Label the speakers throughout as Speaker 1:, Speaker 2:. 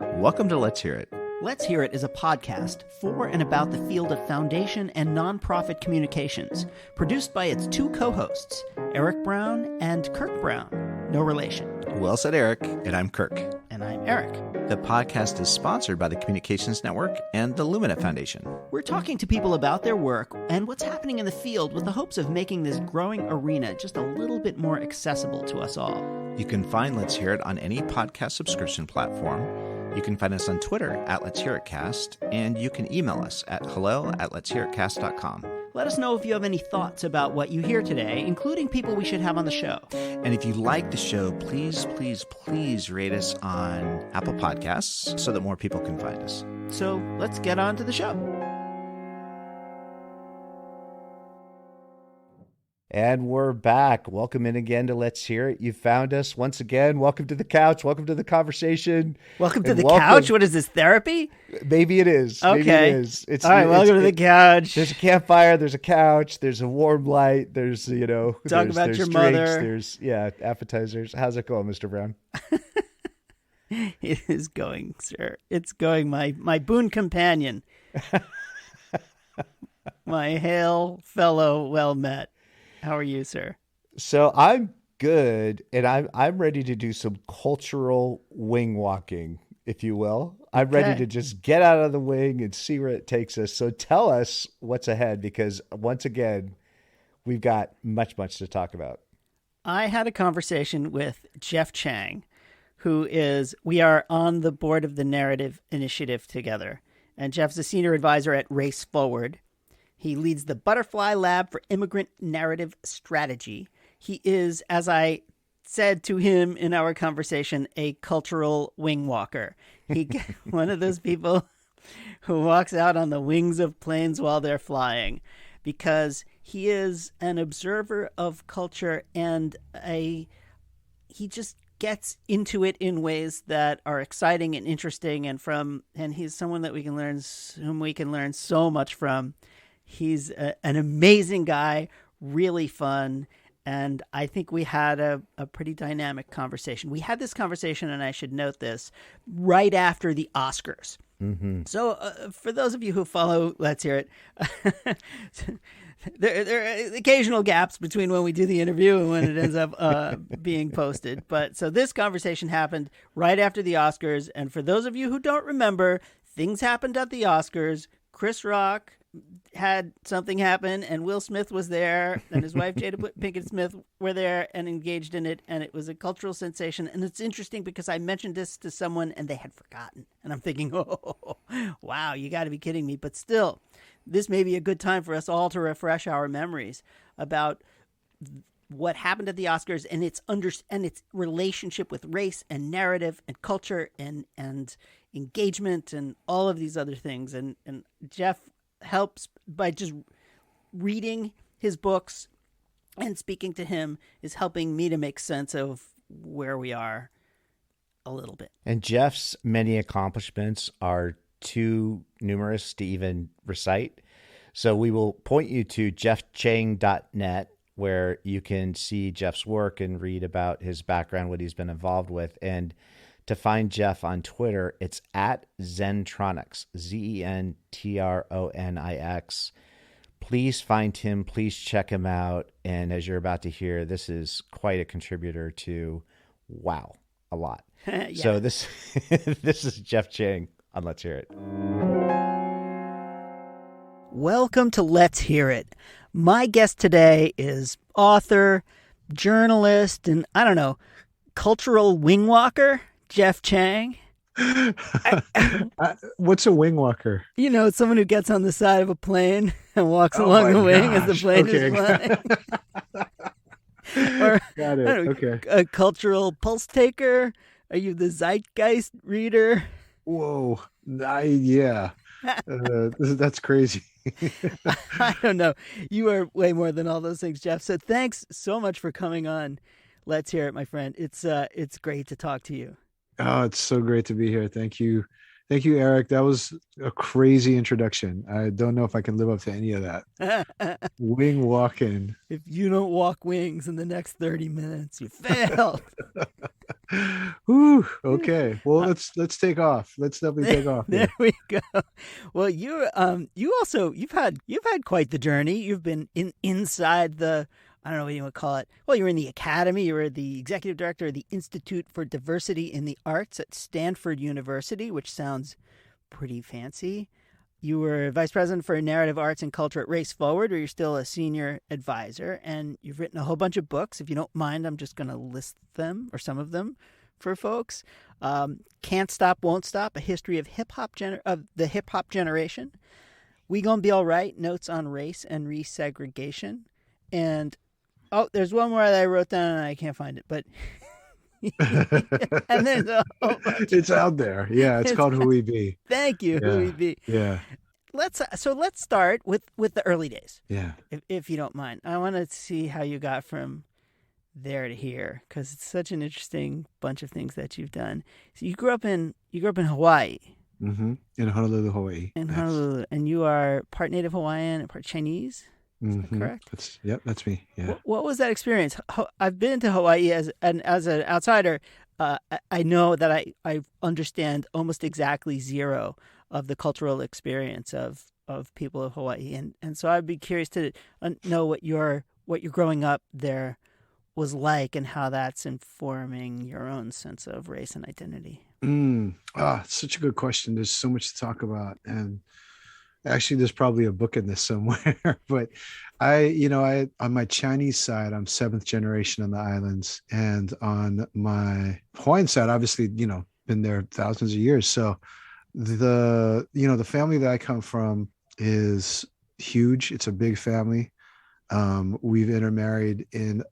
Speaker 1: Welcome to Let's Hear It.
Speaker 2: Let's Hear It is a podcast for and about the field of foundation and nonprofit communications, produced by its two co-hosts, Eric Brown and Kirk Brown. No relation.
Speaker 1: Well said, Eric, and I'm Kirk.
Speaker 2: And I'm Eric.
Speaker 1: The podcast is sponsored by the Communications Network and the Lumina Foundation.
Speaker 2: We're talking to people about their work and what's happening in the field with the hopes of making this growing arena just a little bit more accessible to us all.
Speaker 1: You can find Let's Hear It on any podcast subscription platform. You can find us on Twitter at Let's Hear It Cast, and you can email us at hello@letshearitcast.com.
Speaker 2: Let us know if you have any thoughts about what you hear today, including people we should have on the show.
Speaker 1: And if you like the show, please rate us on Apple Podcasts so that more people can find us.
Speaker 2: So let's get on to the show.
Speaker 3: And we're back. Welcome in again to Let's Hear It. You found us once again. Welcome to the couch. Welcome to the conversation.
Speaker 2: Welcome to the couch? What is this, therapy?
Speaker 3: Maybe it is.
Speaker 2: Okay.
Speaker 3: Maybe it is.
Speaker 2: All right, welcome to the couch.
Speaker 3: There's a campfire. There's a couch. There's a warm light. There's,
Speaker 2: Talk
Speaker 3: there's
Speaker 2: about your
Speaker 3: drinks,
Speaker 2: mother.
Speaker 3: There's, appetizers. How's it going, Mr. Brown?
Speaker 2: It is going, sir. It's going, my boon companion. My hail fellow well met. How are you, sir?
Speaker 3: So I'm good, and I'm ready to do some cultural wing walking, if you will. I'm ready to just get out of the wing and see where it takes us. So tell us what's ahead, because once again, we've got much to talk about.
Speaker 2: I had a conversation with Jeff Chang, we are on the board of the Narrative Initiative together. And Jeff's a senior advisor at Race Forward. He leads the Butterfly Lab for Immigrant Narrative Strategy. He is, as I said to him in our conversation, a cultural wing walker. He one of those people who walks out on the wings of planes while they're flying, because he is an observer of culture and he just gets into it in ways that are exciting and interesting, and he's someone that whom we can learn so much from. He's an amazing guy, really fun, and I think we had a pretty dynamic conversation. We had this conversation, and I should note this, right after the Oscars. Mm-hmm. So for those of you who follow Let's Hear It, there are occasional gaps between when we do the interview and when it ends up being posted. But so this conversation happened right after the Oscars, and for those of you who don't remember, things happened at the Oscars. Chris Rock had something happen, and Will Smith was there, and his wife Jada Pinkett Smith were there and engaged in it, and it was a cultural sensation. And it's interesting because I mentioned this to someone and they had forgotten, and I'm thinking, oh wow, you got to be kidding me. But still, this may be a good time for us all to refresh our memories about what happened at the Oscars and its relationship with race and narrative and culture and engagement and all of these other things. And Jeff helps by just reading his books and speaking to him is helping me to make sense of where we are a little bit.
Speaker 3: And Jeff's many accomplishments are too numerous to even recite. So we will point you to jeffchang.net, where you can see Jeff's work and read about his background, what he's been involved with. And to find Jeff on Twitter, it's at Zentronics, Zentronics. Please find him. Please check him out. And as you're about to hear, this is quite a contributor to, a lot. Yeah. So this is Jeff Chang on Let's Hear It.
Speaker 2: Welcome to Let's Hear It. My guest today is author, journalist, and cultural wing walker, Jeff Chang.
Speaker 4: What's a wing walker?
Speaker 2: It's someone who gets on the side of a plane and walks along the wing as the plane is flying. Or,
Speaker 4: Got it. Okay.
Speaker 2: A cultural pulse taker. Are you the Zeitgeist reader?
Speaker 4: Whoa. Yeah. That's crazy.
Speaker 2: I don't know. You are way more than all those things, Jeff. So thanks so much for coming on. Let's Hear It, my friend. It's great to talk to you.
Speaker 4: Oh, it's so great to be here. Thank you. Thank you, Eric. That was a crazy introduction. I don't know if I can live up to any of that. Wing walking.
Speaker 2: If you don't walk wings in the next 30 minutes, you failed.
Speaker 4: Whew, okay. Well, let's take off. Let's definitely take off
Speaker 2: There
Speaker 4: here.
Speaker 2: we go. Well, you've had quite the journey. You've been inside the, I don't know what you would call it. Well, you were in the academy. You were the executive director of the Institute for Diversity in the Arts at Stanford University, which sounds pretty fancy. You were vice president for narrative arts and culture at Race Forward, where you're still a senior advisor, and you've written a whole bunch of books. If you don't mind, I'm just going to list them or some of them for folks. Can't Stop, Won't Stop: A History of the Hip Hop Generation. We Gonna Be All Right: Notes on Race and Resegregation. And there's one more that I wrote down and I can't find it, but and there's a whole bunch.
Speaker 4: It's out there. Yeah, it's called Who We Be.
Speaker 2: Thank you,
Speaker 4: Yeah.
Speaker 2: Who We Be.
Speaker 4: Yeah.
Speaker 2: Let's start with the early days,
Speaker 4: Yeah.
Speaker 2: if you don't mind. I want to see how you got from there to here, because it's such an interesting bunch of things that you've done. So you grew up in Hawaii.
Speaker 4: Mm-hmm. In Honolulu, Hawaii.
Speaker 2: In
Speaker 4: Yes.
Speaker 2: Honolulu, and you are part Native Hawaiian and part Chinese. Is that
Speaker 4: Mhm.
Speaker 2: correct?
Speaker 4: That's me. Yeah.
Speaker 2: What was that experience? I've been to Hawaii as an outsider. I know that I understand almost exactly zero of the cultural experience of people of Hawaii, and so I'd be curious to know what your growing up there was like and how that's informing your own sense of race and identity.
Speaker 4: Such a good question. There's so much to talk about, and actually, there's probably a book in this somewhere. But I on my Chinese side, I'm seventh generation on the islands, and on my Hawaiian side, obviously, been there thousands of years. So the family that I come from is huge. It's a big family. We've intermarried in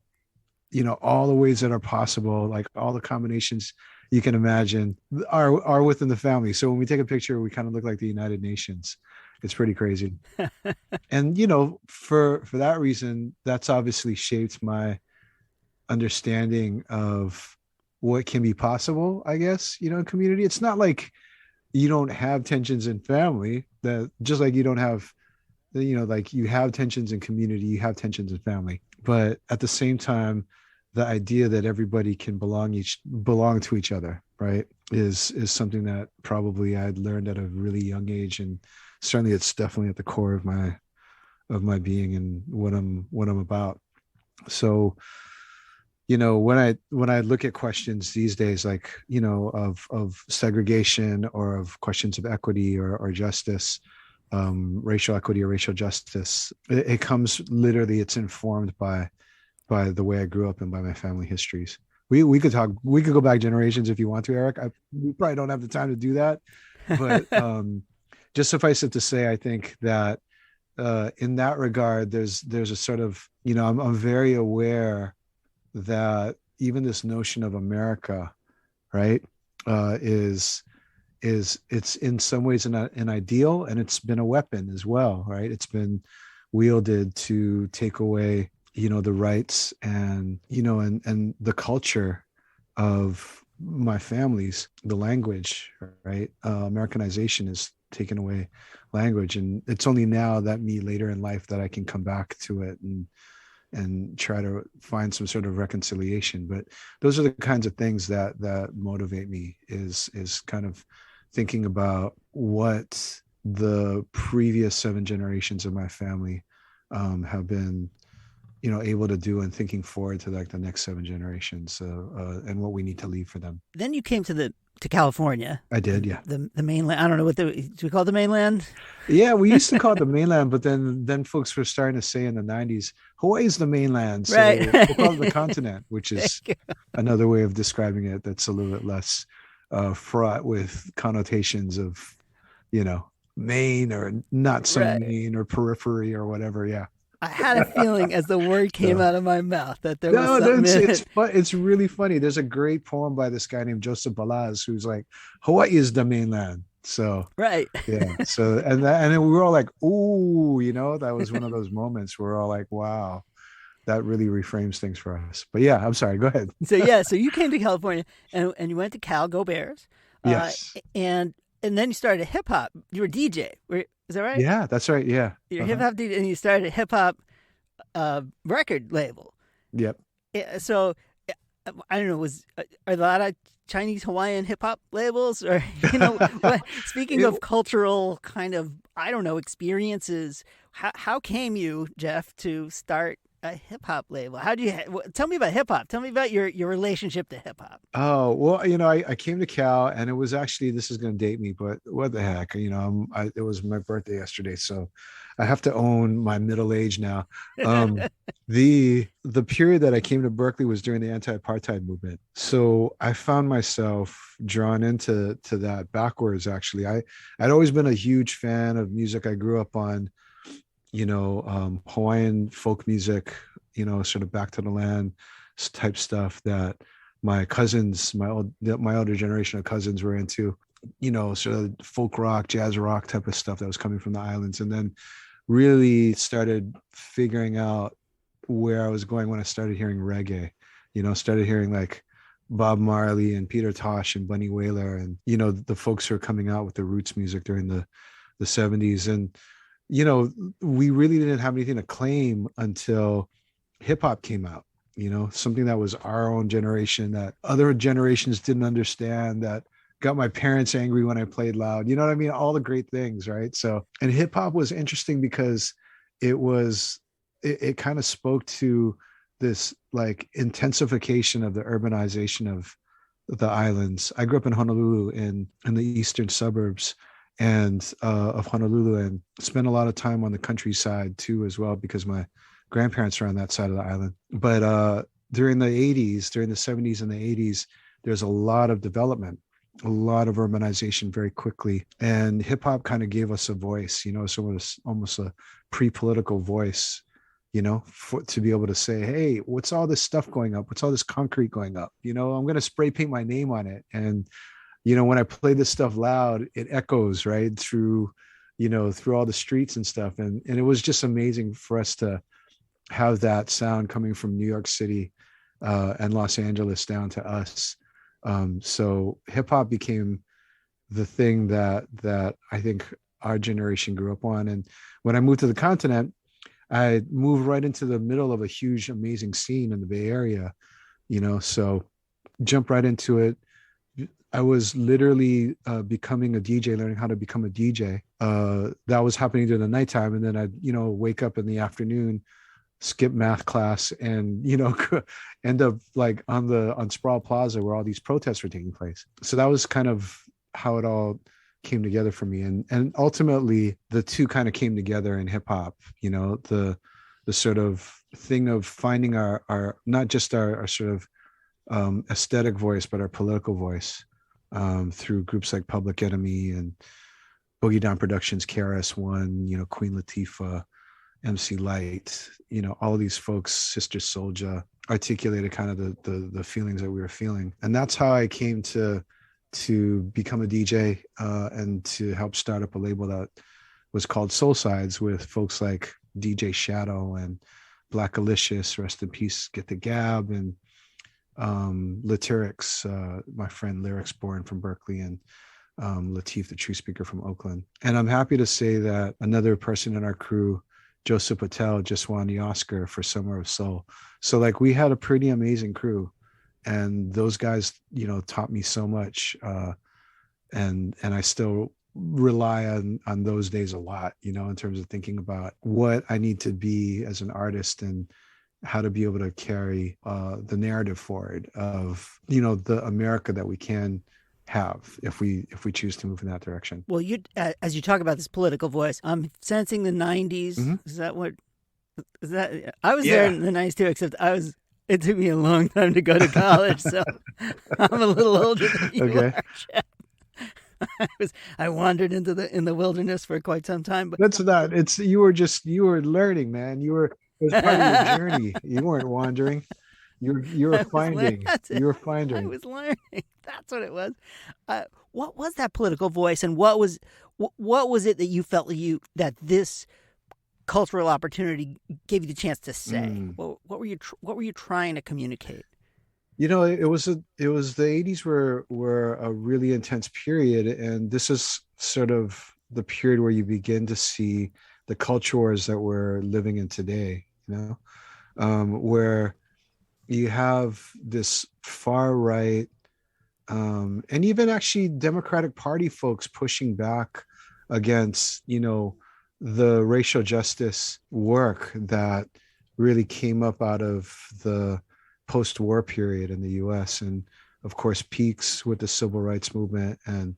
Speaker 4: all the ways that are possible, like all the combinations you can imagine are within the family. So when we take a picture, we kind of look like the United Nations. It's pretty crazy. And for that reason, that's obviously shaped my understanding of what can be possible, I guess, in community. It's not like you don't have tensions in family, that just like you don't have, like you have tensions in community, you have tensions in family. But at the same time, the idea that everybody can belong to each other, right, is something that probably I'd learned at a really young age, and certainly it's definitely at the core of my being and what I'm about. So, when I look at questions these days, like of segregation or of questions of equity or justice, racial equity or racial justice, it comes literally, it's informed by the way I grew up and by my family histories. We could go back generations if you want to, Eric. We probably don't have the time to do that, but just suffice it to say, I think that in that regard, there's a sort of, I'm very aware that even this notion of America, right, is it's in some ways an ideal, and it's been a weapon as well, right? It's been wielded to take away the rights and and the culture of my family's, the language, right? Americanization is taken away language, and it's only now that me later in life that I can come back to it and try to find some sort of reconciliation. But those are the kinds of things that motivate me, is kind of thinking about what the previous 7 generations of my family have been able to do, and thinking forward to like the next 7 generations, and what we need to leave for them.
Speaker 2: Then you came to California.
Speaker 4: I did, yeah.
Speaker 2: The mainland. I don't know do we call it the mainland?
Speaker 4: Yeah, we used to call it the mainland, but then folks were starting to say in the 90s, Hawaii's the mainland, so
Speaker 2: Right.
Speaker 4: we'll call it the continent, which is another way of describing it that's a little bit less fraught with connotations of, Maine or not so
Speaker 2: Right.
Speaker 4: Maine or periphery or whatever. Yeah.
Speaker 2: I had a feeling as the word came out of my mouth that there was something.
Speaker 4: It's really funny. There's a great poem by this guy named Joseph Balaz who's like, Hawaii is the mainland. So
Speaker 2: Right.
Speaker 4: yeah. So and then we were all like, ooh, that was one of those moments where we're all like, wow, that really reframes things for us. But yeah, I'm sorry. Go ahead.
Speaker 2: So you came to California and you went to Cal, go Bears.
Speaker 4: Yes.
Speaker 2: And then you started hip hop. You were DJ. Is that right?
Speaker 4: Yeah, that's right. Yeah.
Speaker 2: You're hip hop DJ, and you started a hip hop record label.
Speaker 4: Yep.
Speaker 2: So I don't know, are a lot of Chinese Hawaiian hip hop labels, or what? Speaking
Speaker 4: It,
Speaker 2: of cultural kind of, I don't know, experiences, how came you, Jeff, to start a hip hop label? How do you tell me about hip hop? Tell me about your relationship to hip hop.
Speaker 4: oh, well, I came to Cal, and it was actually, this is going to date me, but what the heck, it was my birthday yesterday, so I have to own my middle age now. Um, the period that I came to Berkeley was during the anti-apartheid movement. So I found myself drawn into that backwards, actually. I'd always been a huge fan of music. I grew up on, Hawaiian folk music, sort of back to the land type stuff that my cousins, my older generation of cousins were into, sort of folk rock, jazz rock type of stuff that was coming from the islands. And then really started figuring out where I was going when I started hearing reggae, started hearing like Bob Marley and Peter Tosh and Bunny Wailer, and, the folks who are coming out with the roots music during the 70s. And, we really didn't have anything to claim until hip hop came out, something that was our own generation that other generations didn't understand, that got my parents angry when I played loud. You know what I mean? All the great things, right? So, and hip hop was interesting because it kind of spoke to this like intensification of the urbanization of the islands. I grew up in Honolulu in the eastern suburbs and of Honolulu, and spent a lot of time on the countryside too as well, because my grandparents are on that side of the island. But during the 80s, during the 70s and the 80s, there's a lot of development, a lot of urbanization very quickly. And hip hop kind of gave us a voice, so it was almost a pre-political voice, to be able to say, hey, what's all this stuff going up? What's all this concrete going up? I'm going to spray paint my name on it. And, when I play this stuff loud, it echoes right through, through all the streets and stuff. And it was just amazing for us to have that sound coming from New York City and Los Angeles down to us. So hip hop became the thing that I think our generation grew up on. And when I moved to the continent, I moved right into the middle of a huge, amazing scene in the Bay Area, so jump right into it. I was literally becoming a DJ, learning how to become a DJ. That was happening during the nighttime. And then I'd, wake up in the afternoon, skip math class, and, end up like on Sproul Plaza where all these protests were taking place. So that was kind of how it all came together for me. And ultimately the two kind of came together in hip hop, the sort of thing of finding our not just our sort of aesthetic voice, but our political voice through groups like Public Enemy and Boogie Down Productions, KRS-One, Queen Latifah, MC Light, all of these folks, Sister Souljah, articulated kind of the feelings that we were feeling. And that's how I came to become a DJ and to help start up a label that was called Soul Sides, with folks like DJ Shadow and Black Alicious, rest in peace, Get the Gab, and Lyrics, my friend Lyrics Born from Berkeley, and Latif, the True Speaker from Oakland. And I'm happy to say that another person in our crew, Joseph Patel, just won the Oscar for Summer of Soul. So like we had a pretty amazing crew, and those guys, taught me so much. And I still rely on those days a lot, in terms of thinking about what I need to be as an artist and how to be able to carry the narrative forward of, the America that we can have if we choose to move in that direction.
Speaker 2: Well, you as you talk about this political voice, I'm sensing the 90s. Mm-hmm. Is that I was there in the 90s too, except it took me a long time to go to college, so I'm a little older than you are, Jeff. I wandered in the wilderness for quite some time, but
Speaker 4: that's not. It's you were learning, man. It was part of your journey. You weren't wandering. You were finding. You were finding.
Speaker 2: I was learning. That's what it was. What was that political voice, and what was it that you felt that this cultural opportunity gave you the chance to say? What were you trying to communicate?
Speaker 4: It was the 80s were a really intense period, and this is sort of the period where you begin to see the culture wars that we're living in today, where you have this far right, and even actually Democratic Party folks pushing back against, the racial justice work that really came up out of the post-war period in the US. And of course, peaks with the civil rights movement and,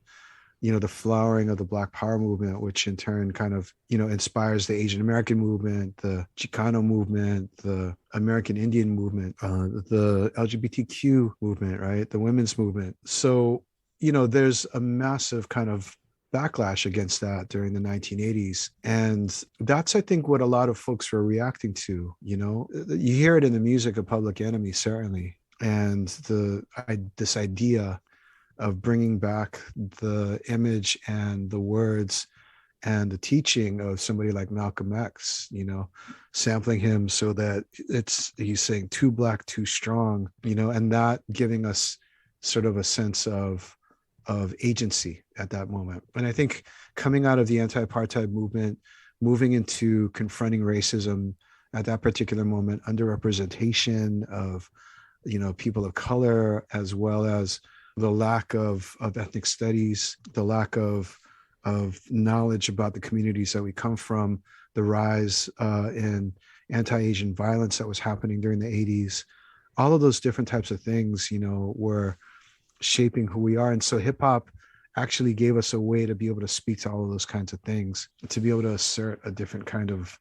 Speaker 4: the flowering of the Black Power movement, which in turn kind of, inspires the Asian American movement, the Chicano movement, the American Indian movement, the LGBTQ movement, right? The women's movement. So, there's a massive kind of backlash against that during the 1980s. And that's, I think, what a lot of folks were reacting to. You hear it in the music of Public Enemy, certainly. And this idea of bringing back the image and the words and the teaching of somebody like Malcolm X, sampling him so that he's saying too black, too strong, and that giving us sort of a sense of agency at that moment. And I think coming out of the anti-apartheid movement, moving into confronting racism at that particular moment, underrepresentation of, people of color, as well as the lack of ethnic studies, the lack of knowledge about the communities that we come from, the rise in anti-Asian violence that was happening during the 80s, all of those different types of things, were shaping who we are. And so hip hop actually gave us a way to be able to speak to all of those kinds of things, to be able to assert a different kind of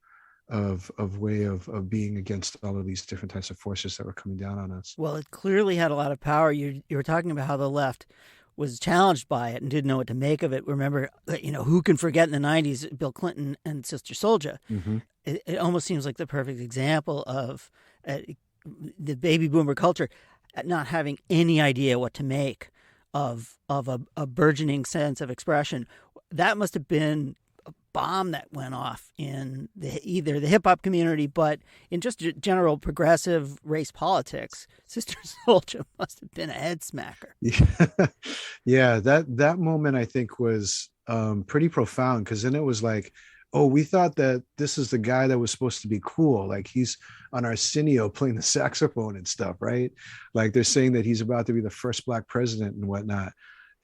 Speaker 4: way of being against all of these different types of forces that were coming down on us.
Speaker 2: Well, it clearly had a lot of power. You were talking about how the left was challenged by it and didn't know what to make of it. Remember, who can forget in the 90s, Bill Clinton and Sister Souljah? Mm-hmm. It almost seems like the perfect example of the baby boomer culture not having any idea what to make of a burgeoning sense of expression. That must have been a bomb that went off in either the hip hop community, but in just general progressive race politics. Sister Souljah must have been a head smacker.
Speaker 4: Yeah, that moment I think was pretty profound, because then it was like, oh, we thought that this is the guy that was supposed to be cool. Like he's on Arsenio playing the saxophone and stuff, right? Like they're saying that he's about to be the first Black president and whatnot.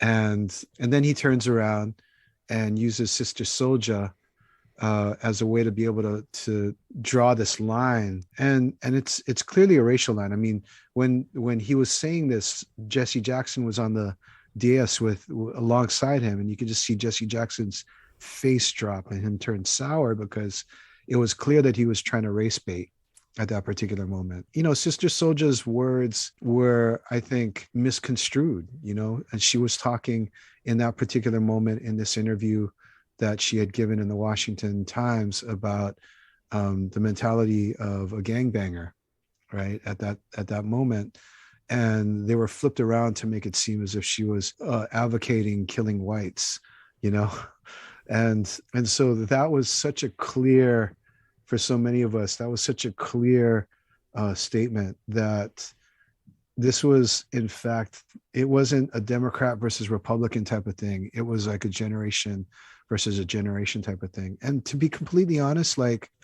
Speaker 4: And then he turns around and uses Sister Souljah as a way to be able to draw this line. And it's clearly a racial line. I mean, when he was saying this, Jesse Jackson was on the dais alongside him, and you could just see Jesse Jackson's face drop and him turn sour, because it was clear that he was trying to race bait at that particular moment. Sister Souljah's words were, I think, misconstrued, and she was talking in that particular moment in this interview that she had given in the Washington Times about the mentality of a gangbanger, right? At that moment. And they were flipped around to make it seem as if she was advocating killing whites, And so that was such a clear, for so many of us, that was such a clear statement that this was, in fact, it wasn't a Democrat versus Republican type of thing. It was like a generation versus a generation type of thing. And to be completely honest,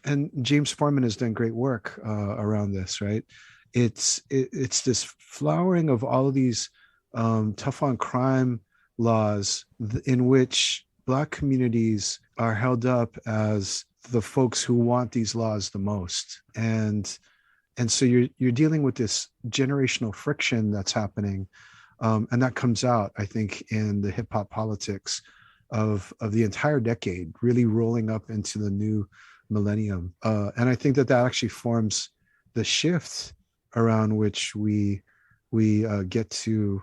Speaker 4: and James Foreman has done great work around this, right? It's this flowering of all of these tough on crime laws in which Black communities are held up as the folks who want these laws the most. And so you're dealing with this generational friction that's happening. And that comes out, I think, in the hip hop politics of the entire decade, really rolling up into the new millennium. And I think that actually forms the shift around which we get to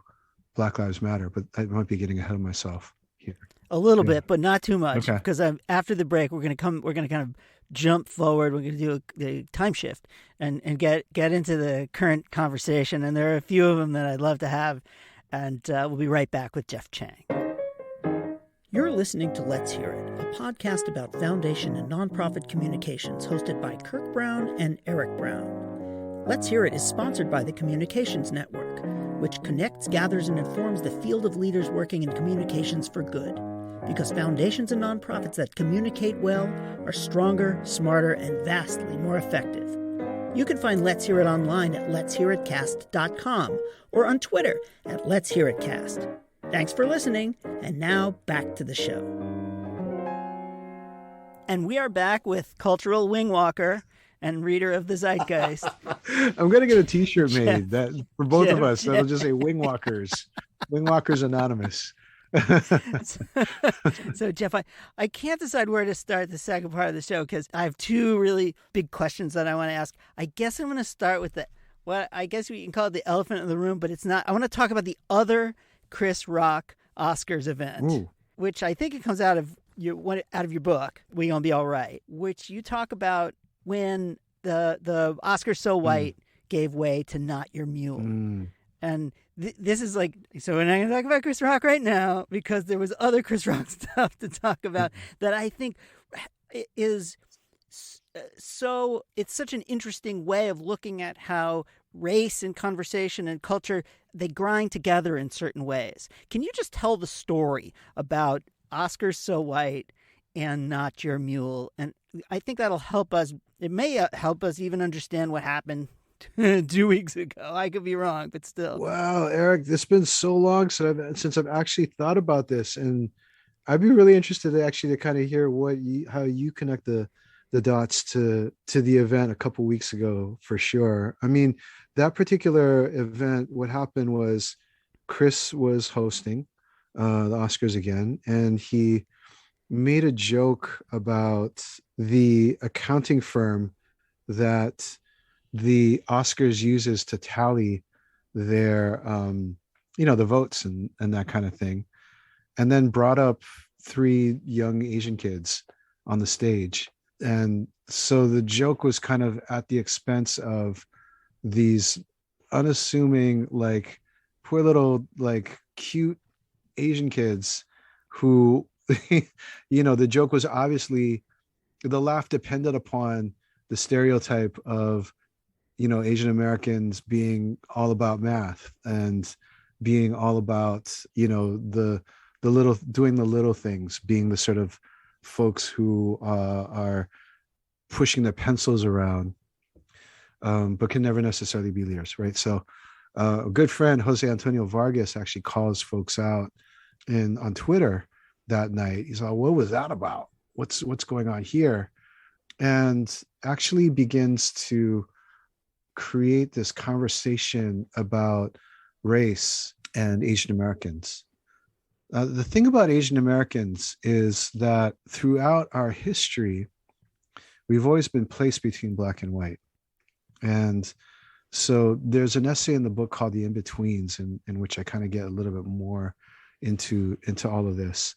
Speaker 4: Black Lives Matter. But I might be getting ahead of myself here.
Speaker 2: A little bit, but not too much, because after the break, we're going to kind of jump forward. We're going to do a time shift and get into the current conversation. And there are a few of them that I'd love to have. And we'll be right back with Jeff Chang. You're listening to Let's Hear It, a podcast about foundation and nonprofit communications hosted by Kirk Brown and Eric Brown. Let's Hear It is sponsored by the Communications Network, which connects, gathers, and informs the field of leaders working in communications for good. Because foundations and nonprofits that communicate well are stronger, smarter, and vastly more effective. You can find Let's Hear It online at letshearitcast.com or on Twitter at Let's Hear It Cast. Thanks for listening, and now back to the show. And we are back with cultural wing walker and reader of the Zeitgeist.
Speaker 4: I'm going to get a t-shirt made that for both of us. That'll just say Wing Walkers. Wing Walkers Anonymous.
Speaker 2: So Jeff, I can't decide where to start the second part of the show because I have two really big questions that I want to ask. I guess I'm going to start with what I guess we can call it the elephant in the room, but it's not. I want to talk about the other Chris Rock Oscars event, which I think it comes out of your book, We Gonna Be All Right, which you talk about when the Oscars So White gave way to Not Your Mule. And this is like, so we're not going to talk about Chris Rock right now because there was other Chris Rock stuff to talk about that I think is so, it's such an interesting way of looking at how race and conversation and culture, they grind together in certain ways. Can you just tell the story about Oscars So White and Not Your Mule? And I think that'll help us. It may help us even understand what happened 2 weeks ago. I could be wrong, but still.
Speaker 4: Wow, Eric, it's been so long since I've actually thought about this, and I'd be really interested to kind of hear how you connect the dots to the event a couple weeks ago, for sure. I mean, that particular event, what happened was Chris was hosting the Oscars again, and he made a joke about the accounting firm that the Oscars uses to tally their, the votes and that kind of thing. And then brought up 3 young Asian kids on the stage. And so the joke was kind of at the expense of these unassuming, like poor little, like cute Asian kids who, the joke was obviously, the laugh depended upon the stereotype of, Asian Americans being all about math and being all about, the doing the little things, being the sort of folks who are pushing their pencils around, but can never necessarily be leaders, right? So a good friend, Jose Antonio Vargas, actually calls folks out on Twitter that night. He's like, what was that about? What's going on here? And actually begins to create this conversation about race and Asian Americans. The thing about Asian Americans is that throughout our history, we've always been placed between black and white. And so there's an essay in the book called The In-Betweens, in which I kind of get a little bit more into all of this.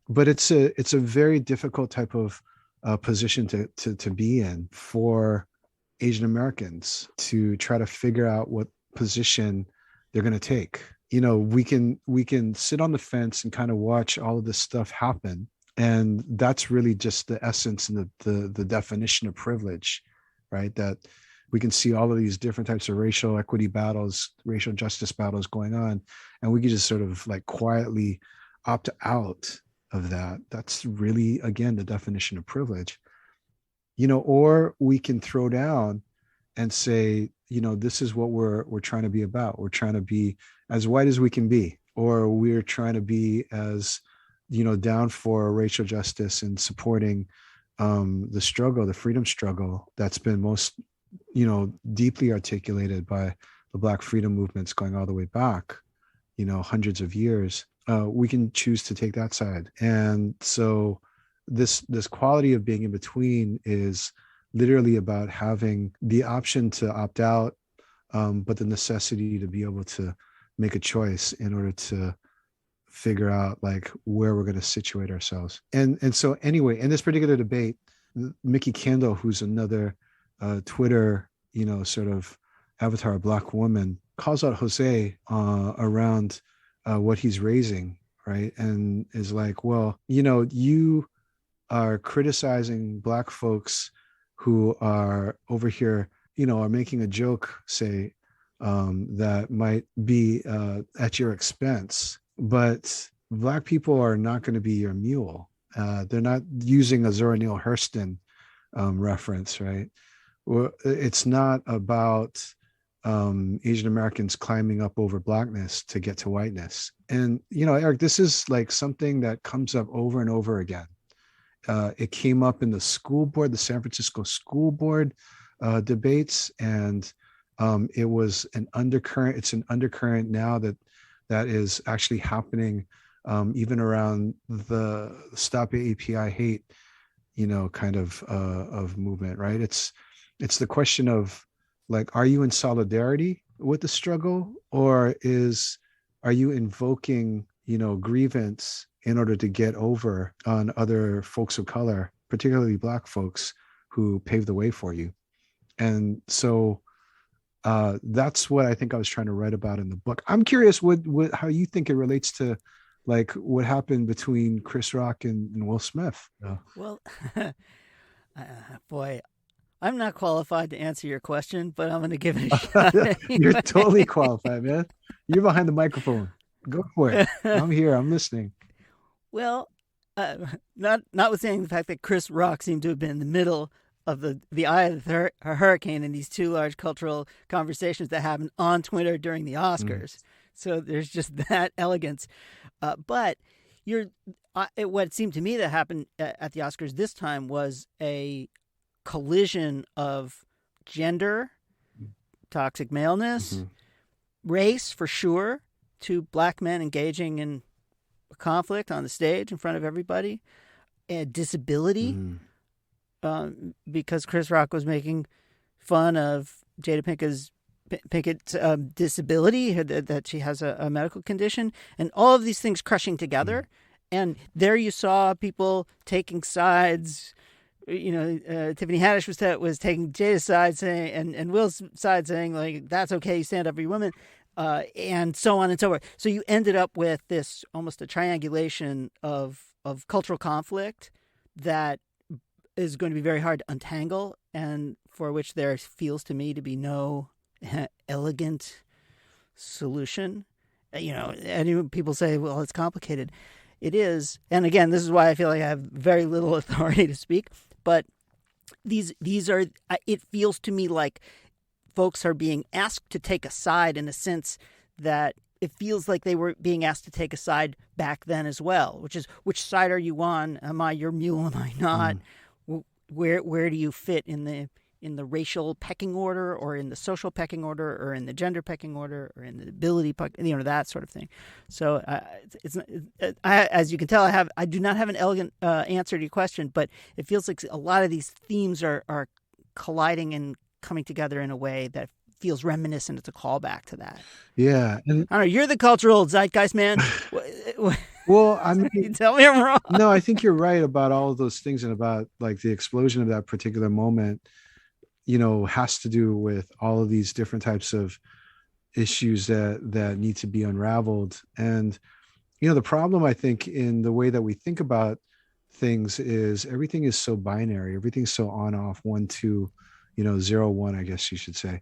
Speaker 4: But it's a very difficult type of position to be in for Asian Americans to try to figure out what position they're going to take. We can sit on the fence and kind of watch all of this stuff happen. And that's really just the essence and the definition of privilege, right? That we can see all of these different types of racial equity battles, racial justice battles going on, and we can just sort of like quietly opt out of that. That's really, again, the definition of privilege. Or we can throw down and say, this is what we're trying to be about. We're trying to be as white as we can be, or we're trying to be as, down for racial justice and supporting the freedom struggle that's been most, deeply articulated by the Black freedom movements going all the way back, hundreds of years. We can choose to take that side. And so this quality of being in between is literally about having the option to opt out, but the necessity to be able to make a choice in order to figure out like where we're going to situate ourselves. And so anyway, in this particular debate, Mickey Kendall, who's another Twitter, sort of avatar Black woman, calls out Jose around what he's raising, right? And is like, well, you are criticizing Black folks who are over here, are making a joke, say, that might be at your expense, but Black people are not going to be your mule. They're not using a Zora Neale Hurston reference, right? it's not about Asian Americans climbing up over blackness to get to whiteness. And, Eric, this is like something that comes up over and over again. It came up in the school board, the San Francisco school board debates, and it was an undercurrent. It's an undercurrent now that is actually happening even around the Stop API Hate, kind of movement, right? It's the question of, like, are you in solidarity with the struggle, or are you invoking, grievance in order to get over on other folks of color, particularly Black folks who paved the way for you? And so that's what I think I was trying to write about in the book. I'm curious how you think it relates to, like, what happened between Chris Rock and Will Smith.
Speaker 2: Well, boy, I'm not qualified to answer your question, but I'm going to give it a shot. Anyway.
Speaker 4: You're totally qualified, man. You're behind the microphone. Go for it. I'm here. I'm listening.
Speaker 2: Well, notwithstanding the fact that Chris Rock seemed to have been in the middle of the eye of the hurricane in these two large cultural conversations that happened on Twitter during the Oscars. So there's just that elegance. But what seemed to me that happened at the Oscars this time was a collision of gender, toxic maleness, race for sure, two Black men engaging in a conflict on the stage in front of everybody, and disability, because Chris Rock was making fun of Jada Pinkett's disability, that she has a medical condition, and all of these things crushing together. And there you saw people taking sides. Tiffany Haddish was taking Jada's side, saying, and Will's side, saying, like, that's okay, you stand up for your women, and so on and so forth. So you ended up with this almost a triangulation of cultural conflict that is going to be very hard to untangle, and for which there feels to me to be no elegant solution. And people say, well, it's complicated. It is. And again, this is why I feel like I have very little authority to speak. But these are, it feels to me like folks are being asked to take a side in a sense that it feels like they were being asked to take a side back then as well, which is, which side are you on? Am I your mule? Am I not? Where do you fit in the racial pecking order, or in the social pecking order, or in the gender pecking order, or in the ability, that sort of thing. So as you can tell, I do not have an elegant answer to your question, but it feels like a lot of these themes are colliding and coming together in a way that feels reminiscent. It's a callback to that.
Speaker 4: Yeah. And
Speaker 2: I don't know, you're the cultural zeitgeist man.
Speaker 4: Well, I mean,
Speaker 2: tell me I'm wrong.
Speaker 4: No, I think you're right about all of those things, and about, like, the explosion of that particular moment, has to do with all of these different types of issues that need to be unraveled. And, the problem, I think, in the way that we think about things is everything is so binary. Everything's so on, off, 1, 2, 0, 1, I guess you should say.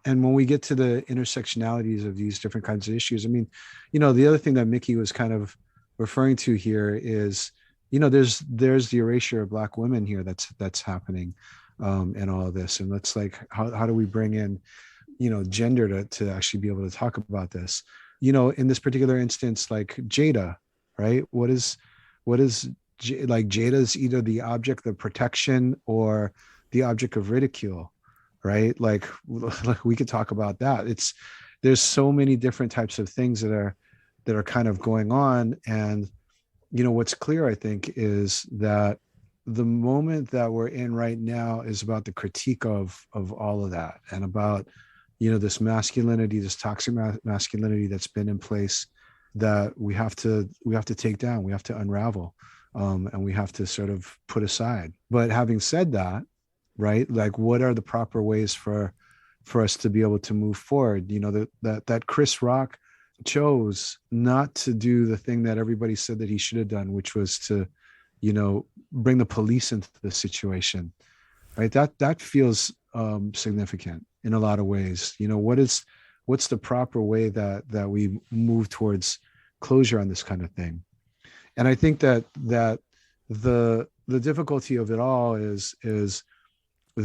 Speaker 4: And when we get to the intersectionalities of these different kinds of issues, I mean, the other thing that Mickey was kind of referring to here is, there's the erasure of Black women here that's happening, and all of this. And let's, like, how do we bring in, gender to actually be able to talk about this? In this particular instance, like Jada, right? What is like, Jada's either the object of protection or the object of ridicule, right? Like we could talk about that. There's so many different types of things that are kind of going on. And, what's clear, I think, is that the moment that we're in right now is about the critique of all of that, and about, this masculinity, this toxic masculinity that's been in place, that we have to take down, we have to unravel, and we have to sort of put aside. But having said that, right, like, what are the proper ways for us to be able to move forward? That Chris Rock chose not to do the thing that everybody said that he should have done, which was to, bring the police into the situation, right? That feels significant in a lot of ways. What's the proper way that we move towards closure on this kind of thing? And I think that the difficulty of it all is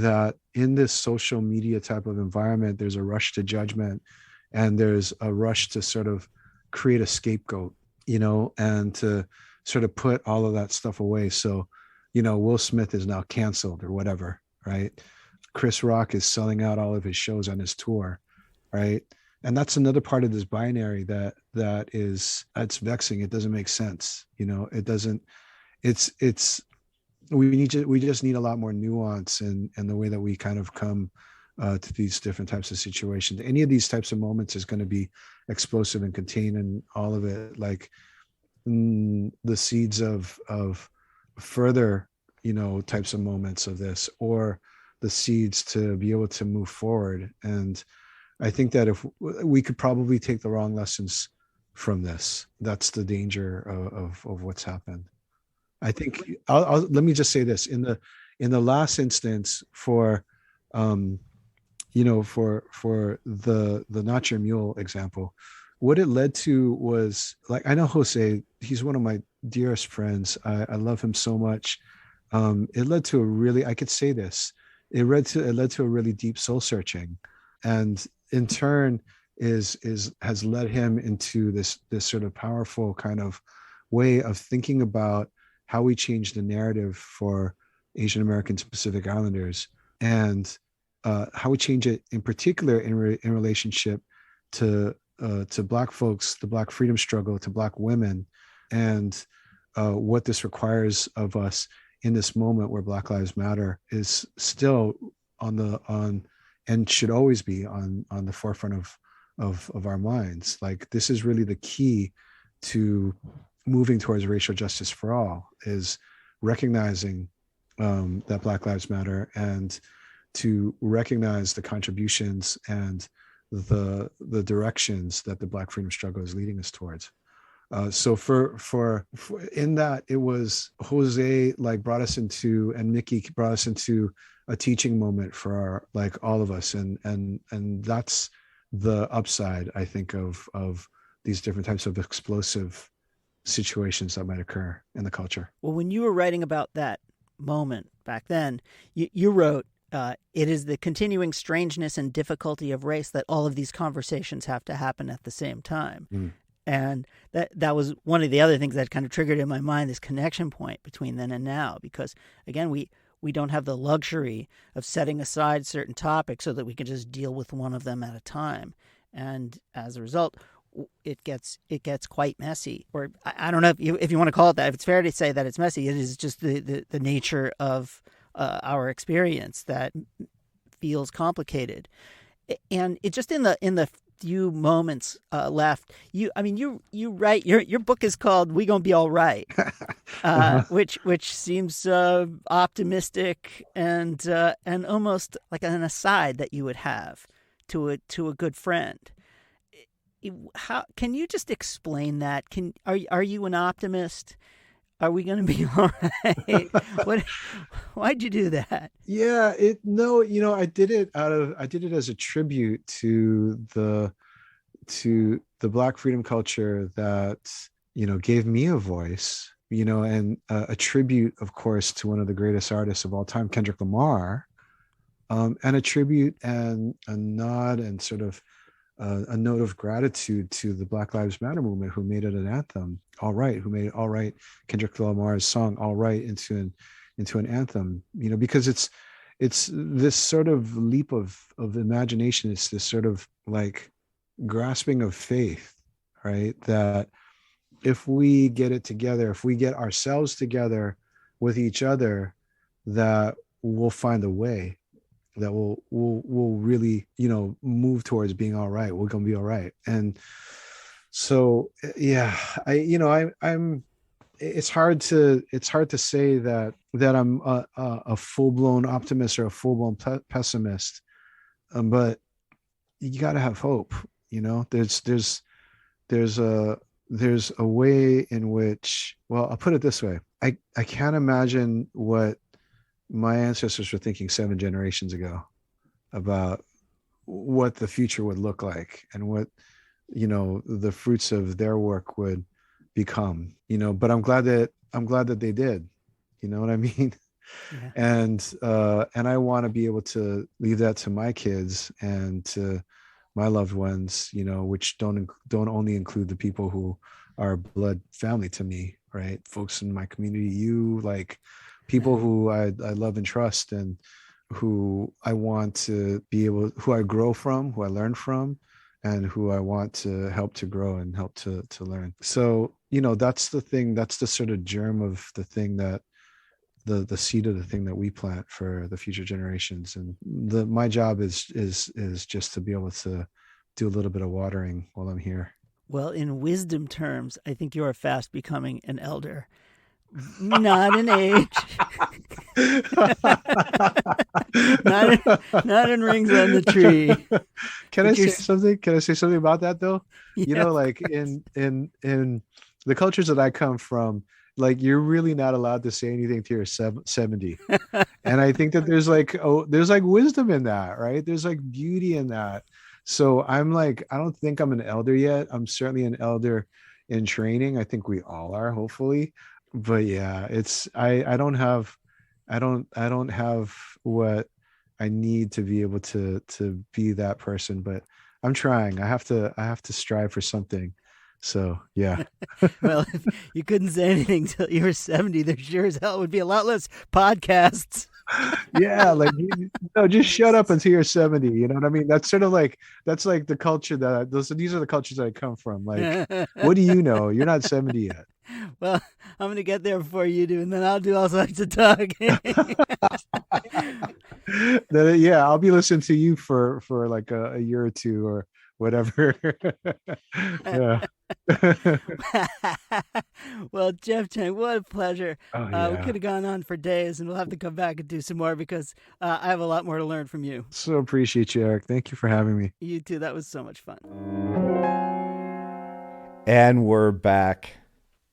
Speaker 4: that in this social media type of environment, there's a rush to judgment, and there's a rush to sort of create a scapegoat, and to sort of put all of that stuff away. So, Will Smith is now canceled or whatever, right? Chris Rock is selling out all of his shows on his tour, right? And that's another part of this binary that's vexing. It doesn't make sense. It doesn't, it's we just need a lot more nuance in the way that we kind of come to these different types of situations. Any of these types of moments is going to be explosive and contained, and all of it, like the seeds of further, types of moments of this, or the seeds to be able to move forward. And I think that if we could probably take the wrong lessons from this, that's the danger of what's happened. I think let me just say this in the last instance for, for the Not Your Mule example, what it led to was, like, I know Jose, he's one of my dearest friends. I love him so much. It led to I could say this, it led to a really deep soul searching, and in turn has led him into this sort of powerful kind of way of thinking about how we change the narrative for Asian Americans, Pacific Islanders, and how we change it in particular in relationship to Black folks, the Black freedom struggle, to Black women, and what this requires of us in this moment where Black Lives Matter is still on and should always be on the forefront of our minds. Like, this is really the key to moving towards racial justice for all, is recognizing that Black Lives Matter, and to recognize the contributions and the directions that the Black freedom struggle is leading us towards. So for in that, it was Jose brought us into, and Mickey brought us into a teaching moment for all of us, and that's the upside, I think, of these different types of explosive situations that might occur in the culture.
Speaker 2: Well, when you were writing about that moment back then, you wrote, it is the continuing strangeness and difficulty of race that all of these conversations have to happen at the same time. Mm. And that was one of the other things that kind of triggered in my mind this connection point between then and now, because, again, we don't have the luxury of setting aside certain topics so that we can just deal with one of them at a time. And as a result, it gets quite messy. Or I don't know if you want to call it that. If it's fair to say that it's messy, it is just the nature of our experience that feels complicated. And it just in the few moments left, you write, your book is called "We Gonna Be All Right," which seems optimistic and almost like an aside that you would have to a good friend. How can you just explain that? Are you an optimist? Are we going to be all right? Why'd you do that?
Speaker 4: Yeah, I did it as a tribute to the Black freedom culture that, gave me a voice, and a tribute, of course, to one of the greatest artists of all time, Kendrick Lamar, and a tribute and a nod and sort of a note of gratitude to the Black Lives Matter movement, who made it an anthem. All Right, who made it All Right, Kendrick Lamar's song All Right, into an anthem, because it's this sort of leap of imagination. It's this sort of grasping of faith, right? That if we get it together, if we get ourselves together with each other, that we'll find a way, that we'll really, move towards being all right. We're going to be all right. And so, yeah, I'm, it's hard to say that I'm a full-blown optimist or a full-blown pessimist. But you got to have hope. There's a way in which, well, I'll put it this way. I can't imagine what my ancestors were thinking 7 generations ago about what the future would look like and what, the fruits of their work would become, but I'm glad that they did, you know what I mean?
Speaker 2: Yeah.
Speaker 4: And I want to be able to leave that to my kids and to my loved ones, which don't only include the people who are blood family to me, right? Folks in my community, like people who I love and trust, and who I want to be able, who I grow from, who I learn from, and who I want to help to grow and help to learn. So, that's the thing, that's the sort of germ of the thing, that the seed of the thing that we plant for the future generations. And my job is just to be able to do a little bit of watering while I'm here.
Speaker 2: Well, in wisdom terms, I think you are fast becoming an elder. Not in age. not in rings on the tree.
Speaker 4: Can I say something? Can I say something about that though?
Speaker 2: Yeah.
Speaker 4: Like in the cultures that I come from, like, you're really not allowed to say anything till you're 70. And I think that there's like wisdom in that, right? There's like beauty in that. So I'm like, I don't think I'm an elder yet. I'm certainly an elder in training. I think we all are, hopefully. But yeah, I don't have what I need to be able to be that person, but I'm trying. I have to strive for something. So yeah.
Speaker 2: Well, if you couldn't say anything till you were 70, there sure as hell would be a lot less podcasts.
Speaker 4: Yeah, like, just shut up until you're 70. You know what I mean? That's sort of like, that's like the culture these are the cultures that I come from. Like, what do you know? You're not 70 yet.
Speaker 2: Well, I'm going to get there before you do, and then I'll do all sorts of talking.
Speaker 4: Yeah, I'll be listening to you for like a year or two or whatever. Yeah.
Speaker 2: Well, Jeff Chang, what a pleasure.
Speaker 4: Oh, yeah.
Speaker 2: We could have gone on for days, and we'll have to come back and do some more, because I have a lot more to learn from you.
Speaker 4: So appreciate you, Eric. Thank you for having me.
Speaker 2: You too. That was so much fun.
Speaker 3: And we're back.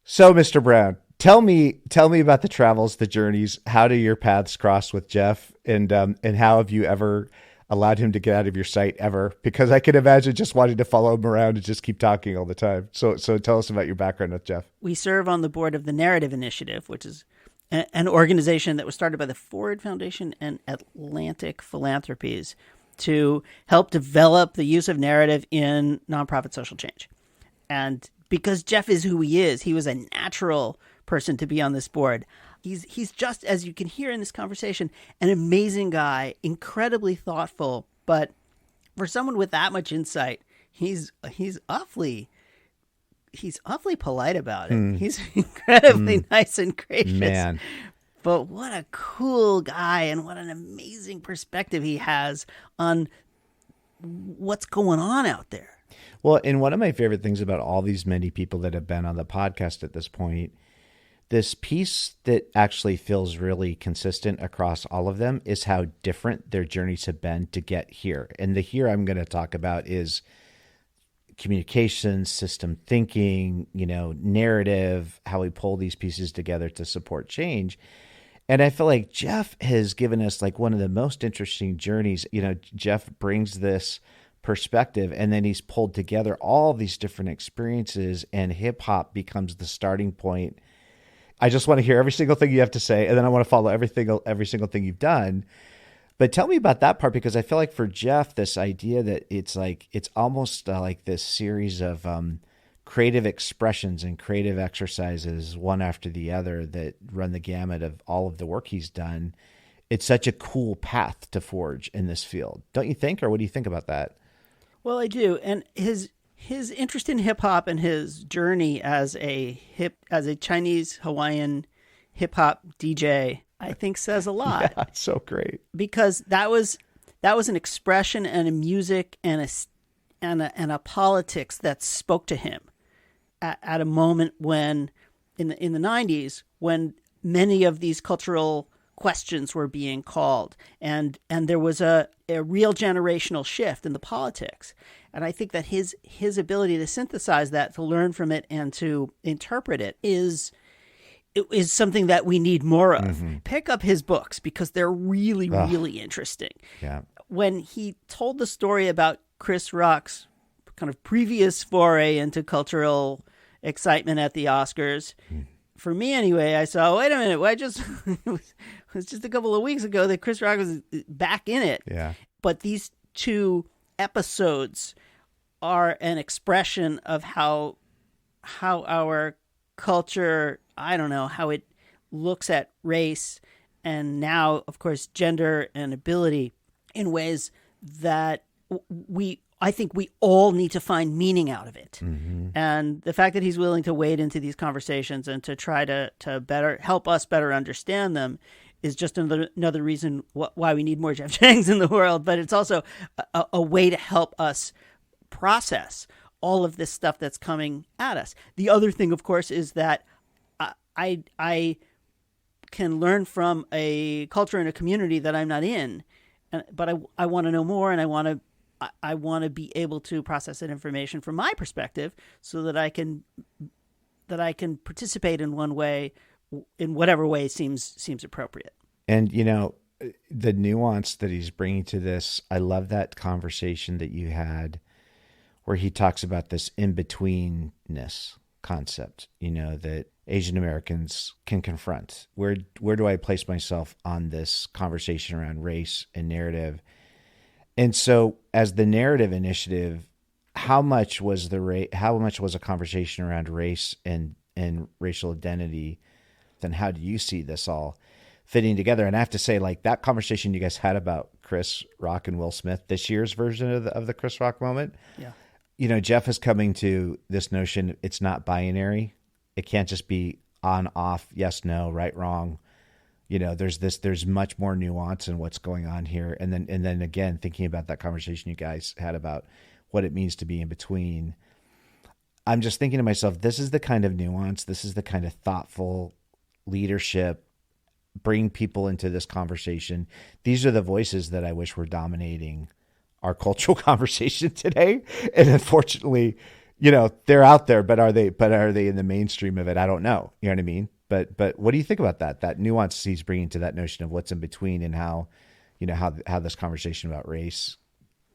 Speaker 3: So, Mr. Brown, tell me about the travels, the journeys. How do your paths cross with Jeff, and how have you ever allowed him to get out of your sight ever? Because I can imagine just wanting to follow him around and just keep talking all the time. So tell us about your background with Jeff.
Speaker 2: We serve on the board of the Narrative Initiative, which is an organization that was started by the Ford Foundation and Atlantic Philanthropies to help develop the use of narrative in nonprofit social change. And because Jeff is who he is, he was a natural person to be on this board. He's just, as you can hear in this conversation, an amazing guy, incredibly thoughtful. But for someone with that much insight, he's awfully polite about it. He's incredibly nice and gracious.
Speaker 3: Man.
Speaker 2: But what a cool guy, and what an amazing perspective he has on what's going on out there.
Speaker 3: Well, and one of my favorite things about all these many people that have been on the podcast at this point, this piece that actually feels really consistent across all of them is how different their journeys have been to get here. And the here I'm going to talk about is communication, system thinking, narrative, how we pull these pieces together to support change. And I feel like Jeff has given us like one of the most interesting journeys. Jeff brings this perspective, and then he's pulled together all these different experiences, and hip hop becomes the starting point. I just want to hear every single thing you have to say, and then I want to follow every single thing you've done. But tell me about that part, because I feel like for Jeff, this idea that it's almost like this series of creative expressions and creative exercises, one after the other, that run the gamut of all of the work he's done. It's such a cool path to forge in this field, don't you think? Or what do you think about that?
Speaker 2: Well, I do. And his interest in hip hop and his journey as a Chinese Hawaiian hip hop DJ, I think says a lot.
Speaker 3: Yeah, it's so great.
Speaker 2: Because that was an expression and a music and a politics that spoke to him at a moment when in the 90s, when many of these cultural questions were being called, and there was a real generational shift in the politics. And I think that his ability to synthesize that, to learn from it, and to interpret it is something that we need more of. Mm-hmm. Pick up his books, because they're really, really interesting.
Speaker 3: Yeah.
Speaker 2: When he told the story about Chris Rock's kind of previous foray into cultural excitement at the Oscars, for me anyway, I saw, wait a minute, it was just a couple of weeks ago that Chris Rock was back in it.
Speaker 3: Yeah.
Speaker 2: But these two episodes are an expression of how our culture, I don't know, how it looks at race and now, of course, gender and ability in ways that I think we all need to find meaning out of it.
Speaker 3: Mm-hmm.
Speaker 2: And the fact that he's willing to wade into these conversations and to try to better help us better understand them is just another reason why we need more Jeff Changs in the world. But it's also a way to help us process all of this stuff that's coming at us. The other thing, of course, is that I can learn from a culture and a community that I'm not in, but I want to know more, and I want to be able to process that information from my perspective, so that I can participate in one way, in whatever way seems appropriate.
Speaker 3: And the nuance that he's bringing to this, I love that conversation that you had, where he talks about this in-betweenness concept, that Asian Americans can confront. Where do I place myself on this conversation around race and narrative? And so, as the narrative initiative, how much was a conversation around race and racial identity? Then how do you see this all fitting together? And I have to say, like, that conversation you guys had about Chris Rock and Will Smith, this year's version of the Chris Rock moment.
Speaker 2: Yeah.
Speaker 3: Jeff is coming to this notion, it's not binary. It can't just be on, off, yes, no, right, wrong. There's much more nuance in what's going on here. And then again, thinking about that conversation you guys had about what it means to be in between, I'm just thinking to myself, this is the kind of nuance, this is the kind of thoughtful leadership, bring people into this conversation. These are the voices that I wish were dominating our cultural conversation today. And unfortunately, they're out there, but are they in the mainstream of it? I don't know. You know what I mean? But what do you think about that nuance he's bringing to that notion of what's in between, and how this conversation about race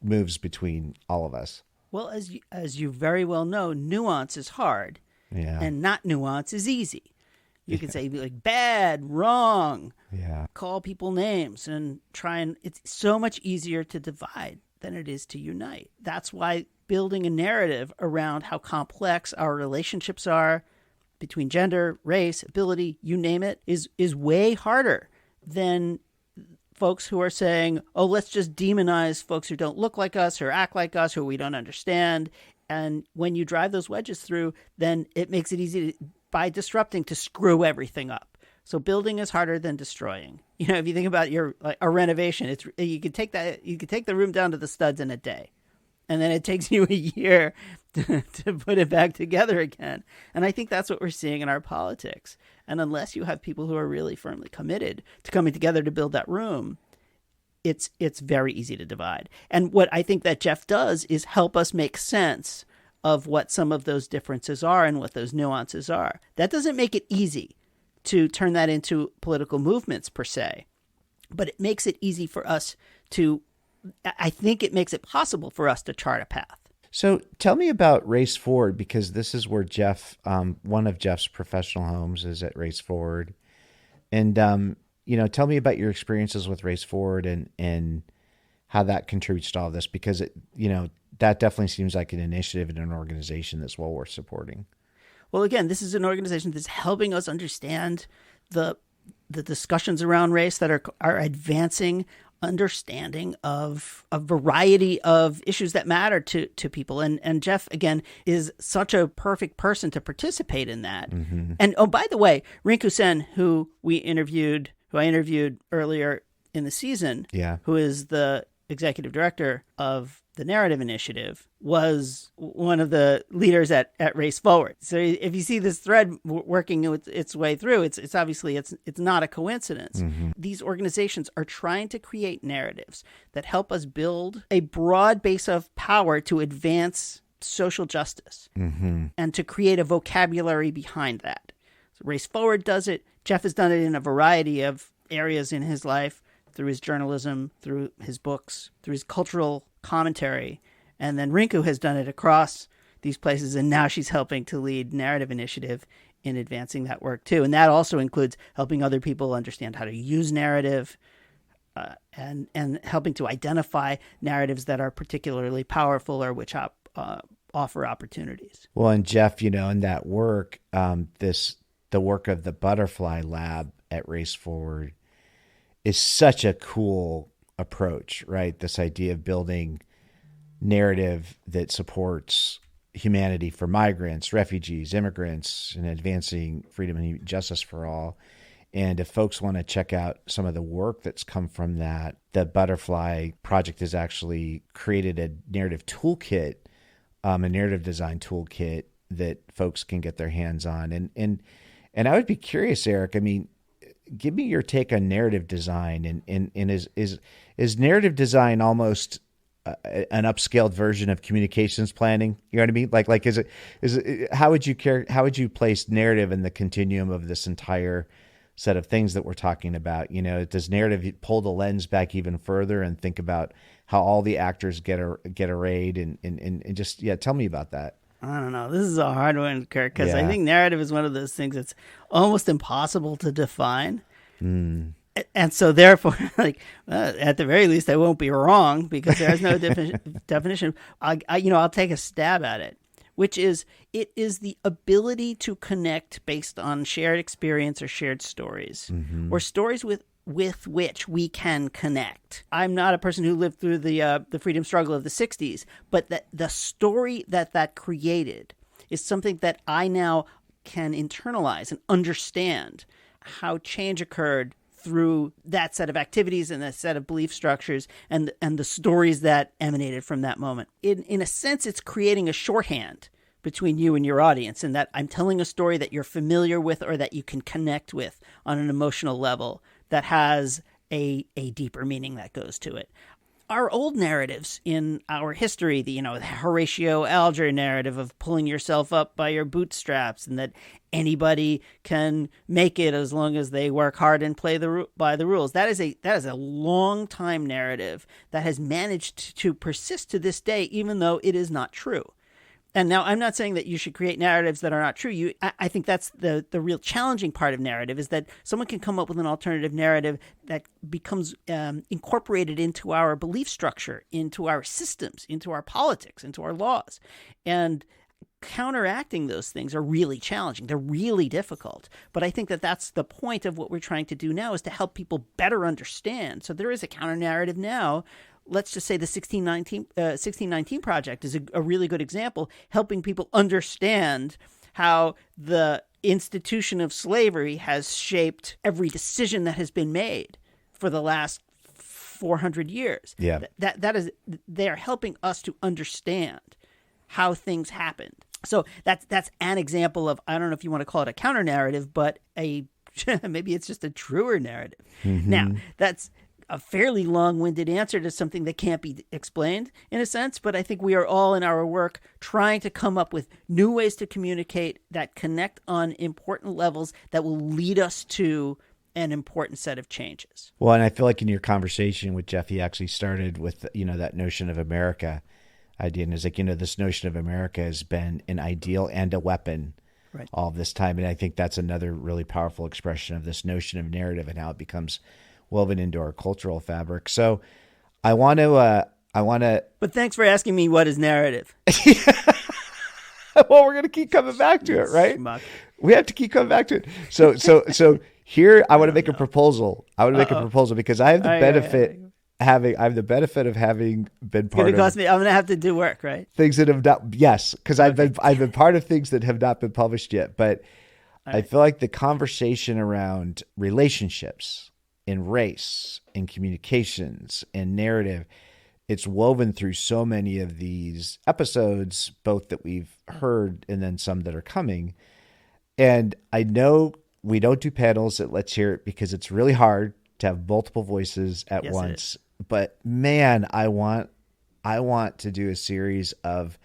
Speaker 3: moves between all of us?
Speaker 2: Well, as you very well know, nuance is hard, and not nuance is easy. You can say like bad, wrong, call people names, and it's so much easier to divide than it is to unite. That's why building a narrative around how complex our relationships are between gender, race, ability, you name it, is way harder than folks who are saying, oh, let's just demonize folks who don't look like us or act like us, who we don't understand. And when you drive those wedges through, then it makes it easy by disrupting to screw everything up. So building is harder than destroying. If you think about a renovation, you could take the room down to the studs in a day, and then it takes you a year to put it back together again. And I think that's what we're seeing in our politics. And unless you have people who are really firmly committed to coming together to build that room, it's very easy to divide. And what I think that Jeff does is help us make sense of what some of those differences are and what those nuances are. That doesn't make it easy to turn that into political movements per se, but it makes it easy for us I think it makes it possible for us to chart a path.
Speaker 3: So tell me about Race Forward, because this is where Jeff, one of Jeff's professional homes is at Race Forward. And, tell me about your experiences with Race Forward and how that contributes to all this, because that definitely seems like an initiative and an organization that's well worth supporting.
Speaker 2: Well, again, this is an organization that's helping us understand the discussions around race that are advancing understanding of a variety of issues that matter to people. And Jeff, again, is such a perfect person to participate in that. Mm-hmm. And, oh, by the way, Rinku Sen, who I interviewed earlier in the season, who is the executive director of the Narrative Initiative, was one of the leaders at Race Forward. So if you see this thread working its way through, it's obviously it's not a coincidence. Mm-hmm. These organizations are trying to create narratives that help us build a broad base of power to advance social justice, mm-hmm. and to create a vocabulary behind that. So Race Forward does it. Jeff has done it in a variety of areas in his life, through his journalism, through his books, through his cultural commentary. And then Rinku has done it across these places, and now she's helping to lead Narrative Initiative in advancing that work too. And that also includes helping other people understand how to use narrative, and helping to identify narratives that are particularly powerful or which offer opportunities.
Speaker 3: Well, and Jeff, in that work, the work of the Butterfly Lab at Race Forward is such a cool approach, right? This idea of building narrative that supports humanity for migrants, refugees, immigrants, and advancing freedom and justice for all. And if folks want to check out some of the work that's come from that, the Butterfly Project has actually created a narrative toolkit, a narrative design toolkit that folks can get their hands on. And I would be curious, Eric, I mean, give me your take on narrative design. And is narrative design almost an upscaled version of communications planning? You know what I mean? Like is it how would you place narrative in the continuum of this entire set of things that we're talking about? Does narrative pull the lens back even further and think about how all the actors get arrayed and just, tell me about that.
Speaker 2: I don't know. This is a hard one, Kirk, because I think narrative is one of those things that's almost impossible to define. And so therefore, at the very least, I won't be wrong because there is no definition. I'll take a stab at it, which is it is the ability to connect based on shared experience or shared stories, or stories with which we can connect. I'm not a person who lived through the freedom struggle of the 60s, but the story that created is something that I now can internalize and understand how change occurred through that set of activities and that set of belief structures and the stories that emanated from that moment. In a sense, it's creating a shorthand between you and your audience, and that I'm telling a story that you're familiar with or that you can connect with on an emotional level that has a deeper meaning that goes to it. Our old narratives in our history, the Horatio Alger narrative of pulling yourself up by your bootstraps and that anybody can make it as long as they work hard and play by the rules. That is a long time narrative that has managed to persist to this day, even though it is not true. And now I'm not saying that you should create narratives that are not true. I think that's the real challenging part of narrative, is that someone can come up with an alternative narrative that becomes incorporated into our belief structure, into our systems, into our politics, into our laws. And counteracting those things are really challenging. They're really difficult. But I think that that's the point of what we're trying to do now, is to help people better understand. So there is a counter narrative now. Let's just say the 1619 Project is a really good example, helping people understand how the institution of slavery has shaped every decision that has been made for the last 400 years.
Speaker 3: Yeah.
Speaker 2: That is, they are helping us to understand how things happened. So that's an example of, I don't know if you want to call it a counter narrative, but maybe it's just a truer narrative. Now, that's a fairly long-winded answer to something that can't be explained in a sense, but I think we are all in our work trying to come up with new ways to communicate that connect on important levels that will lead us to an important set of changes.
Speaker 3: Well, and I feel like in your conversation with Jeff, he actually started with, that notion of America idea. And it's like, this notion of America has been an ideal and a weapon all this time. And I think that's another really powerful expression of this notion of narrative and how it becomes woven into our cultural fabric. So I want to.
Speaker 2: But thanks for asking me what is narrative.
Speaker 3: Well, we're going to keep coming back to it, right? We have to keep coming back to it. So here I want to make a proposal. I want to make a proposal because I have the benefit of having been part of.
Speaker 2: I'm going to have to do work, right?
Speaker 3: Things that have not. Yes, because I've been part of things that have not been published yet. But I feel like the conversation around relationships, in race, in communications, in narrative, it's woven through so many of these episodes, both that we've heard and then some that are coming. And I know we don't do panels at Let's Hear It because it's really hard to have multiple voices at once. But man, I want to do a series of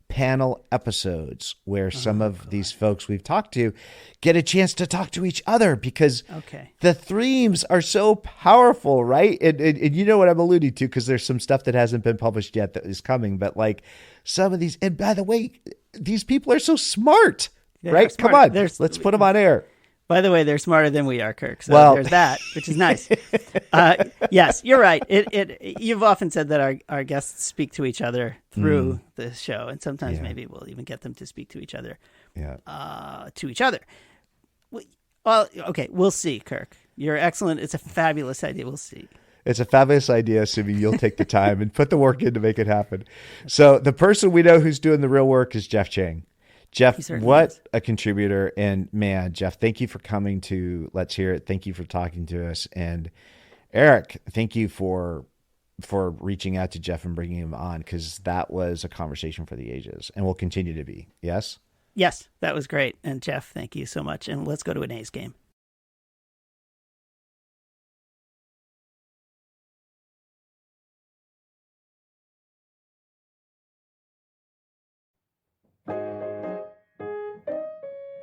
Speaker 3: panel episodes where some of these folks we've talked to get a chance to talk to each other, because the themes are so powerful, right? And you know what I'm alluding to, because there's some stuff that hasn't been published yet that is coming, but like some of these, and by the way, these people are so smart. right? Come on, let's put them on air.
Speaker 2: By the way, they're smarter than we are, Kirk. So
Speaker 3: Well,
Speaker 2: there's that, which is nice. Yes, you're right. You've often said that our guests speak to each other through the show, and sometimes maybe we'll even get them to speak to each other. To each other. Well, okay, we'll see, Kirk. You're excellent. It's a fabulous idea. We'll see.
Speaker 3: It's a fabulous idea, assuming you'll take the time and put the work in to make it happen. So the person we know who's doing the real work is Jeff Chang. Jeff, what a contributor. And man, Jeff, thank you for coming to Let's Hear It. Thank you for talking to us. And Eric, thank you for reaching out to Jeff and bringing him on, because that was a conversation for the ages and will continue to be. Yes?
Speaker 2: Yes, that was great. And Jeff, thank you so much. And let's go to an A's game.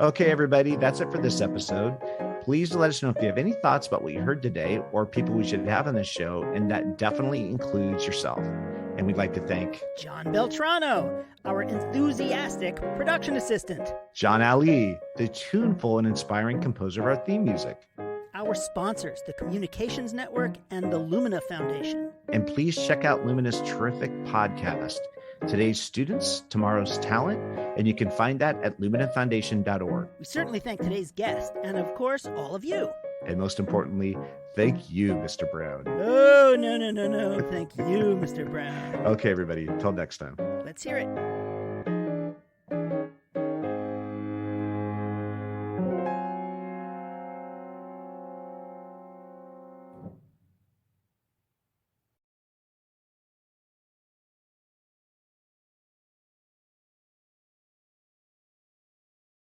Speaker 1: Okay, everybody, that's it for this episode. Please let us know if you have any thoughts about what you heard today or people we should have on this show, and that definitely includes yourself. And we'd like to thank
Speaker 2: John Beltrano, our enthusiastic production assistant.
Speaker 1: John Ali, the tuneful and inspiring composer of our theme music.
Speaker 2: Our sponsors, the Communications Network and the Lumina Foundation.
Speaker 1: And please check out Lumina's terrific podcast, Today's Students, Tomorrow's Talent, and you can find that at luminafoundation.org.
Speaker 2: We certainly thank today's guest, and of course, all of you.
Speaker 1: And most importantly, thank you, Mr. Brown.
Speaker 2: Oh, no. Thank you, Mr. Brown.
Speaker 1: Okay, everybody, until next time.
Speaker 2: Let's hear it.